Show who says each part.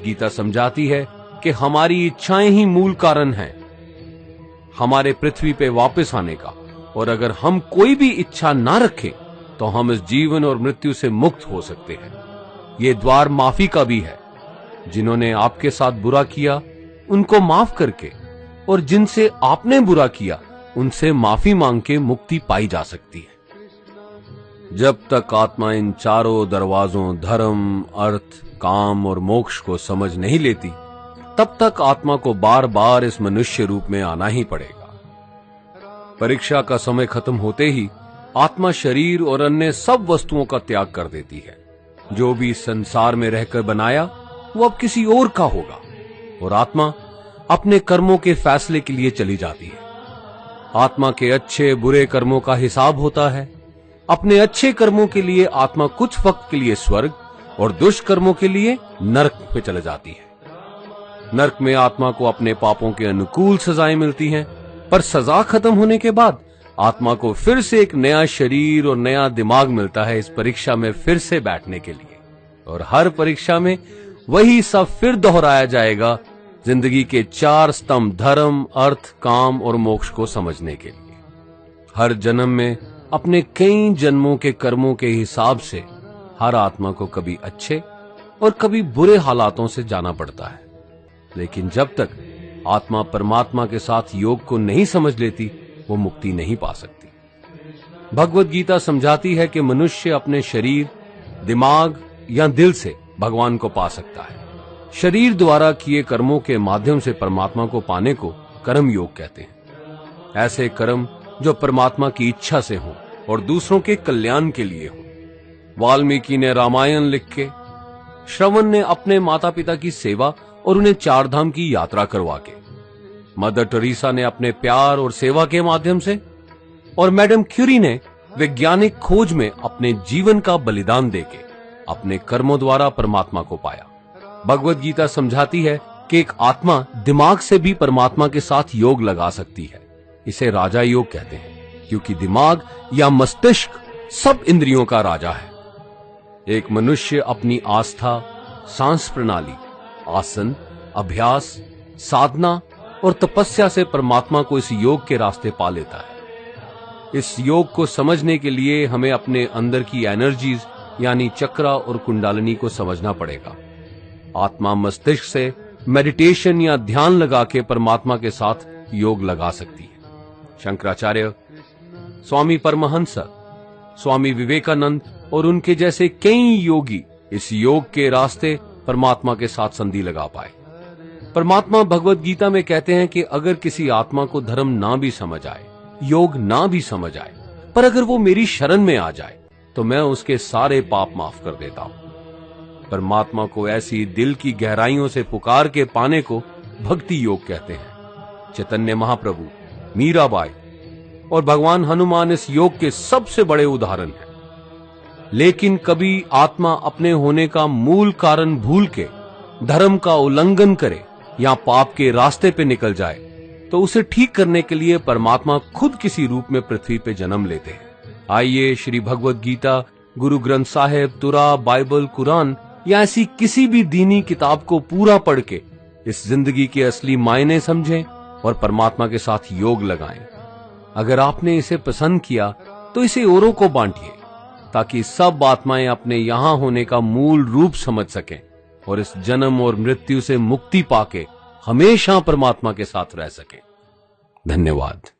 Speaker 1: गीता समझाती है कि हमारी इच्छाएं ही मूल कारण हैं हमारे पृथ्वी पे वापस आने का, और अगर हम कोई भी इच्छा ना रखें तो हम इस जीवन और मृत्यु से मुक्त हो सकते हैं। ये द्वार माफी का भी है। जिन्होंने आपके साथ बुरा किया उनको माफ करके, और जिनसे आपने बुरा किया उनसे माफी मांग के मुक्ति पाई जा सकती है। जब तक आत्मा इन चारों दरवाजों धर्म, अर्थ, काम और मोक्ष को समझ नहीं लेती, तब तक आत्मा को बार बार इस मनुष्य रूप में आना ही पड़ेगा। परीक्षा का समय खत्म होते ही आत्मा शरीर और अन्य सब वस्तुओं का त्याग कर देती है। जो भी संसार में रहकर बनाया वो अब किसी और का होगा, और आत्मा अपने कर्मों के फैसले के लिए चली जाती है। आत्मा के अच्छे बुरे कर्मों का हिसाब होता है। अपने अच्छे कर्मों के लिए आत्मा कुछ वक्त के लिए स्वर्ग और दुष्कर्मों के लिए नरक में चले जाती है। नरक में आत्मा को अपने पापों के अनुकूल सजाएं मिलती हैं, पर सजा खत्म होने के बाद आत्मा को फिर से एक नया शरीर और नया दिमाग मिलता है इस परीक्षा में फिर से बैठने के लिए। और हर परीक्षा में वही सब फिर दोहराया जाएगा, जिंदगी के 4 स्तंभ धर्म, अर्थ, काम और मोक्ष को समझने के लिए। हर जन्म में अपने कई जन्मों के कर्मों के हिसाब से हर आत्मा को कभी अच्छे और कभी बुरे हालातों से जाना पड़ता है। लेकिन जब तक आत्मा परमात्मा के साथ योग को नहीं समझ लेती, वो मुक्ति नहीं पा सकती। भगवत गीता समझाती है कि मनुष्य अपने शरीर, दिमाग या दिल से भगवान को पा सकता है। शरीर द्वारा किए कर्मों के माध्यम से परमात्मा को पाने को कर्म योग कहते हैं। ऐसे कर्म जो परमात्मा की इच्छा से हों और दूसरों के कल्याण के लिए हों। वाल्मीकि ने रामायण लिख के, श्रवण ने अपने माता पिता की सेवा और उन्हें 4 धाम की यात्रा करवा के, मदर टेरेसा ने अपने प्यार और सेवा के माध्यम से, और मैडम क्यूरी ने वैज्ञानिक खोज में अपने जीवन का बलिदान देके अपने कर्मों द्वारा परमात्मा को पाया। भगवत गीता समझाती है कि एक आत्मा दिमाग से भी परमात्मा के साथ योग लगा सकती है। इसे राजा योग कहते हैं, क्योंकि दिमाग या मस्तिष्क सब इंद्रियों का राजा है। एक मनुष्य अपनी आस्था, सांस प्रणाली, आसन, अभ्यास, साधना और तपस्या से परमात्मा को इस योग के रास्ते पा लेता है। इस योग को समझने के लिए हमें अपने अंदर की एनर्जीज यानी चक्रा और कुंडालिनी को समझना पड़ेगा। आत्मा मस्तिष्क से मेडिटेशन या ध्यान लगा के परमात्मा के साथ योग लगा सकती है। शंकराचार्य, स्वामी परमहंस, स्वामी विवेकानंद और उनके जैसे कई योगी इस योग के रास्ते परमात्मा के साथ संधि लगा पाए। परमात्मा भगवत गीता में कहते हैं कि अगर किसी आत्मा को धर्म ना भी समझ आए, योग ना भी समझ आए, पर अगर वो मेरी शरण में आ जाए तो मैं उसके सारे पाप माफ कर देता हूं। परमात्मा को ऐसी दिल की गहराइयों से पुकार के पाने को भक्ति योग कहते हैं। चैतन्य महाप्रभु, मीराबाई और भगवान हनुमान इस योग के सबसे बड़े उदाहरण हैं। लेकिन कभी आत्मा अपने होने का मूल कारण भूल के धर्म का उल्लंघन करे या पाप के रास्ते पे निकल जाए, तो उसे ठीक करने के लिए परमात्मा खुद किसी रूप में पृथ्वी पे जन्म लेते हैं। आइए श्री भगवत गीता, गुरु ग्रंथ साहिब, तुरा, बाइबल, कुरान या ऐसी किसी भी दीनी किताब को पूरा पढ़ के इस जिंदगी के असली मायने समझें और परमात्मा के साथ योग लगाएं। अगर आपने इसे पसंद किया तो इसे औरों को बांटिए, ताकि सब आत्माएं अपने यहां होने का मूल रूप समझ सकें और इस जन्म और मृत्यु से मुक्ति पाके हमेशा परमात्मा के साथ रह सकें। धन्यवाद।